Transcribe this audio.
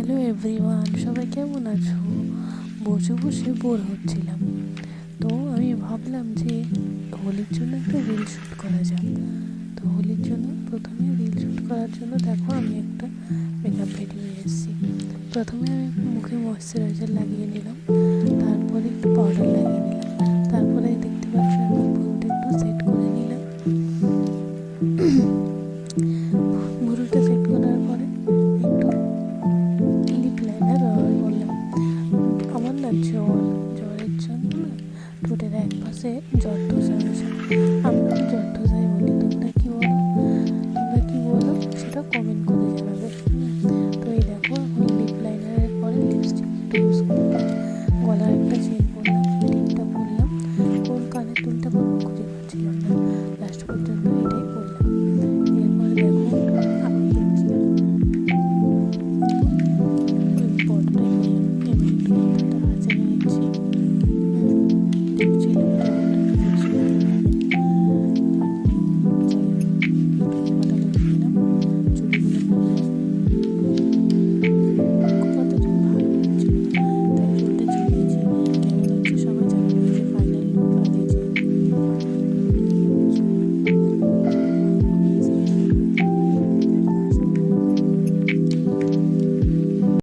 Hello everyone, সবাই কেমন আছো? বসে বসে বোর হচ্ছিলাম, তো আমি ভাবলাম যে হোলির জন্য একটা রিল শ্যুট করা যাক। তো হোলির জন্য প্রথমে রিল শ্যুট করার জন্য দেখো আমি একটা মেকআপ রেডি হয়ে এসেছি। প্রথমে আমি মুখে ময়শ্চারাইজার লাগিয়ে নিলাম, তারপরে একটু পাউডার লাগিয়ে নিলাম, তারপরে দেখতে পাচ্ছ এখন ভুরুটা একটু সেট করে নিলাম। ভুরুটা সেট করার পরে একটু লিপ লাইনার ব্যবহার করলাম। আমার না জ্বরের জন্য না ঠোঁটের এক পাশে জ্বর ধসা হয়েছে। আমরা জ্বর ধসাই বলি, তোমরা কি বলো সেটা কমেন্ট করে জানাবে। তো এই দেখো এখন লিপ লাইনারের পরে লিপস্টিক একটু ইউজ করলাম।